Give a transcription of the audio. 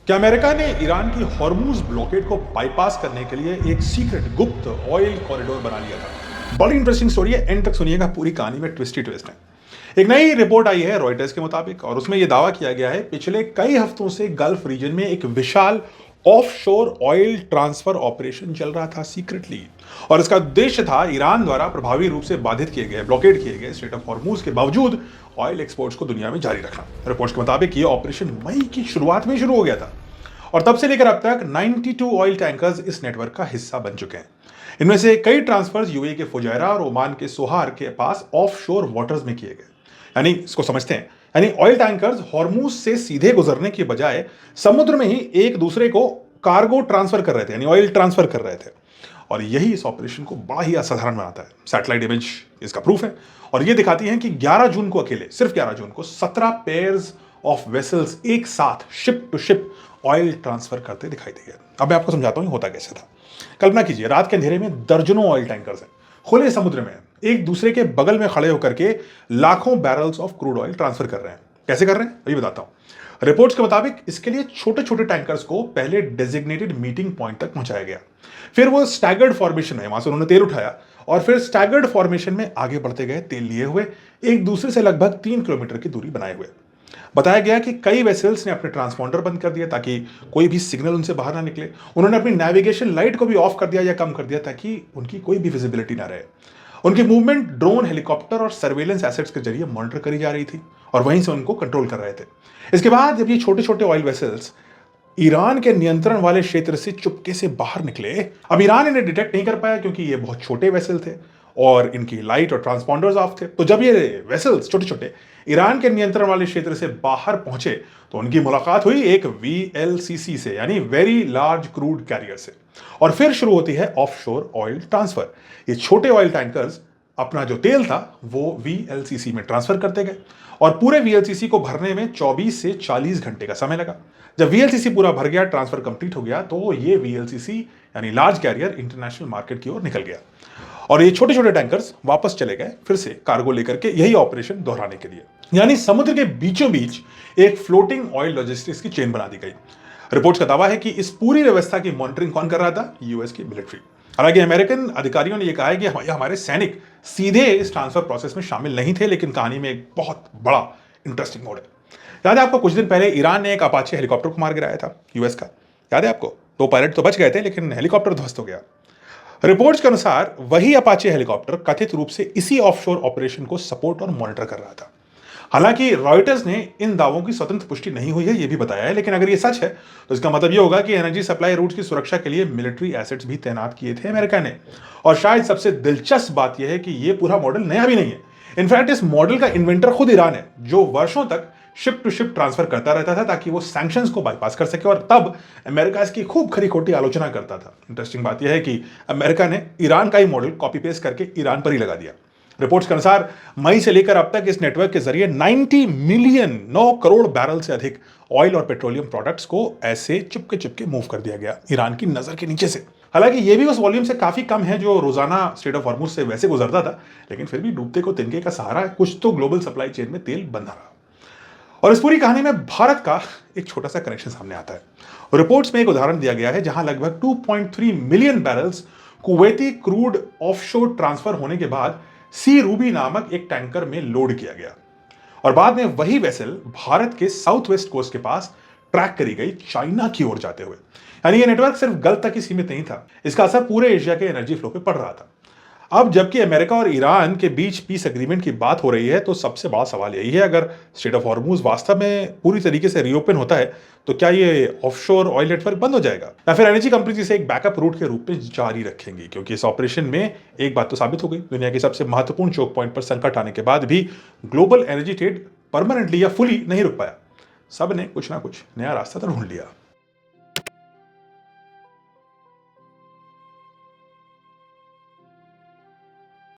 क्या अमेरिका ने ईरान की हॉर्मूज ब्लॉकेड को बाईपास करने के लिए एक सीक्रेट गुप्त ऑयल कॉरिडोर बना लिया था? बड़ी इंटरेस्टिंग स्टोरी है, एंड तक सुनिएगा, पूरी कहानी में ट्विस्ट ही ट्विस्ट है। एक नई रिपोर्ट आई है रॉयटर्स के मुताबिक, और उसमें यह दावा किया गया है पिछले कई हफ्तों से गल्फ रीजन में एक विशाल ऑफशोर ऑयल ट्रांसफर ऑपरेशन चल रहा था सीक्रेटली। और इसका उद्देश्य था ईरान द्वारा प्रभावी रूप से बाधित किए गए, ब्लॉकेड किए गए स्ट्रेट ऑफ हॉर्मूज के बावजूद ऑयल एक्सपोर्ट्स को दुनिया में जारी रखना। रिपोर्ट्स के मुताबिक यह ऑपरेशन मई की शुरुआत में शुरू हो गया था, और तब से लेकर अब तक 92 ऑयल टैंकर्स इस नेटवर्क का हिस्सा बन चुके हैं। इनमें से कई ट्रांसफर्स यूएई के फुजैरा और ओमान के सोहार के पास ऑफशोर वाटर्स में किए गए। यानी इसको समझते हैं, यानी ऑयल टैंकर्स हॉर्मूज से सीधे गुजरने की बजाय समुद्र में ही एक दूसरे को कार्गो ट्रांसफर कर रहे थे, यानी ऑयल ट्रांसफर कर रहे थे। और यही इस ऑपरेशन को बड़ा ही असाधारण बनाता है। सैटेलाइट इमेज इसका प्रूफ है, और ये दिखाती है कि 11 जून को अकेले, सिर्फ 11 जून को 17 पेयर्स ऑफ वेसल्स एक साथ ship to ship oil transfer करते दिखाई दिए। अब मैं आपको समझाता हूं होता कैसे था। कल्पना कीजिए, रात के अंधेरे में दर्जनों ऑयल टैंकर्स हैं, खुले समुद्र में एक दूसरे के बगल में खड़े होकर के लाखों barrels of crude oil transfer कर रहे हैं। कैसे कर रहे हैं अभी बताता हूं। रिपोर्ट्स के मुताबिक इसके लिए छोटे छोटे टैंकर्स को पहले डेजिग्नेटेड मीटिंग पॉइंट तक पहुंचाया गया, फिर वो स्टैगर्ड फॉर्मेशन में, वहां से उन्होंने तेल उठाया और फिर स्टैगर्ड फॉर्मेशन में आगे बढ़ते गए, तेल लिए हुए, एक दूसरे से लगभग 3 किलोमीटर की दूरी बनाए हुए। बताया गया कि कई वेसल्स ने अपने ट्रांसपॉन्डर बंद कर दिया ताकि कोई भी सिग्नल उनसे बाहर ना निकले। उन्होंने अपनी नेविगेशन लाइट को भी ऑफ कर दिया या कम कर दिया ताकि उनकी कोई भी विजिबिलिटी ना रहे। उनकी मूवमेंट ड्रोन, हेलीकॉप्टर और सर्वेलेंस एसेट्स के जरिए मॉनिटर करी जा रही थी, और वहीं से उनको कंट्रोल कर रहे थे। इसके बाद जब ये छोटे छोटे ऑयल वेसल्स ईरान के नियंत्रण वाले क्षेत्र से चुपके से बाहर निकले, अब ईरान इन्हें डिटेक्ट नहीं कर पाया क्योंकि ये बहुत छोटे वेसल थे और इनकी लाइट और ट्रांसपॉन्डर्स ऑफ थे। तो जब ये वेसल्स छोटे छोटे ईरान के नियंत्रण वाले क्षेत्र से बाहर पहुंचे तो उनकी मुलाकात हुई एक वीएलसीसी से, यानी वेरी लार्ज क्रूड कैरियर से, और फिर शुरू होती है ऑफशोर ऑयल ट्रांसफर। ये छोटे ऑयल टैंकर्स अपना जो तेल था वो वीएलसीसी में ट्रांसफर करते गए, और पूरे वीएलसीसी को भरने में 24 से 40 घंटे का समय लगा। जब वीएलसीसी पूरा भर गया, ट्रांसफर कंप्लीट हो गया, तो ये वीएलसीसी यानी लार्ज कैरियर इंटरनेशनल मार्केट की ओर निकल गया, और ये छोटे छोटे टैंकर्स वापस चले गए फिर से कार्गो लेकर के, यही ऑपरेशन दोहराने के लिए। यानी समुद्र के बीचों बीच एक फ्लोटिंग ऑयल लॉजिस्टिक्स की चेन बना दी गई। रिपोर्ट्स का दावा है कि इस पूरी व्यवस्था की मॉनिटरिंग कौन कर रहा था? यूएस की मिलिट्री। हालांकि अमेरिकन अधिकारियों ने यह कहा है कि हमारे सैनिक सीधे इस ट्रांसफर प्रोसेस में शामिल नहीं थे, लेकिन कहानी में एक बहुत बड़ा इंटरेस्टिंग मोड़ है। याद है आपको, कुछ दिन पहले ईरान ने एक अपाचे हेलीकॉप्टर को मार गिराया था, यूएस का। याद है आपको? 2 पायलट तो बच गए थे, लेकिन हेलीकॉप्टर ध्वस्त हो गया। रिपोर्ट्स के अनुसार वही अपाचे हेलीकॉप्टर कथित रूप से इसी ऑफशोर ऑपरेशन को सपोर्ट और मॉनिटर कर रहा था। हालांकि रॉयटर्स ने इन दावों की स्वतंत्र पुष्टि नहीं हुई है, यह भी बताया है, लेकिन अगर ये सच है तो इसका मतलब यह होगा कि एनर्जी सप्लाई रूट्स की सुरक्षा के लिए मिलिट्री एसेट्स भी तैनात किए थे अमेरिका ने। और शायद सबसे दिलचस्प बात यह है कि यह पूरा मॉडल नया भी नहीं है। इनफैक्ट इस मॉडल का इन्वेंटर खुद ईरान है, जो वर्षों तक शिप टू शिप ट्रांसफर करता रहता था ताकि वो सैंक्शंस को बाईपास कर सके, और तब अमेरिका इसकी खूब खरी खोटी आलोचना करता था। इंटरेस्टिंग बात यह है कि अमेरिका ने ईरान का ही मॉडल कॉपी पेस्ट करके ईरान पर ही लगा दिया। रिपोर्ट्स के अनुसार मई से लेकर अब तक इस नेटवर्क के जरिए 90 मिलियन, 9 करोड़ बैरल से अधिक ऑयल और पेट्रोलियम प्रोडक्ट्स को ऐसे चुपके चुपके मूव कर दिया गया ईरान की नजर के नीचे से। हालांकि ये भी उस वॉल्यूम से काफी कम है जो रोजाना स्ट्रेट ऑफ हॉर्मूज से वैसे गुजरता था, लेकिन फिर भी डूबते को तिनके का सहारा है, कुछ तो ग्लोबल सप्लाई चेन में तेल बंधा रहा। और इस पूरी कहानी में भारत का एक छोटा सा कनेक्शन सामने आता है। रिपोर्ट्स में एक उदाहरण दिया गया है जहां लगभग 2.3 million barrels Kuwaiti crude offshore transfer होने के बाद सी रूबी नामक एक टैंकर में लोड किया गया, और बाद में वही वेसल भारत के साउथ वेस्ट कोस्ट के पास ट्रैक करी गई चाइना की ओर जाते हुए। यानी ये नेटवर्क सिर्फ गल्फ तक ही सीमित नहीं था, इसका असर पूरे एशिया के एनर्जी फ्लो पे पड़ रहा था। अब जबकि अमेरिका और ईरान के बीच पीस एग्रीमेंट की बात हो रही है, तो सबसे बड़ा सवाल यही है, अगर स्ट्रेट ऑफ हॉर्मूज वास्तव में पूरी तरीके से रीओपन होता है तो क्या ये ऑफशोर ऑयल नेटवर्क बंद हो जाएगा, या फिर एनर्जी कंपनी इसे एक बैकअप रूट के रूप में जारी रखेंगी? क्योंकि इस ऑपरेशन में एक बात तो साबित हो गई, दुनिया के सबसे महत्वपूर्ण चोक पॉइंट पर संकट आने के बाद भी ग्लोबल एनर्जी ट्रेड परमानेंटली या फुली नहीं रुक पाया। सब ने कुछ ना कुछ नया रास्ता तो ढूंढ लिया।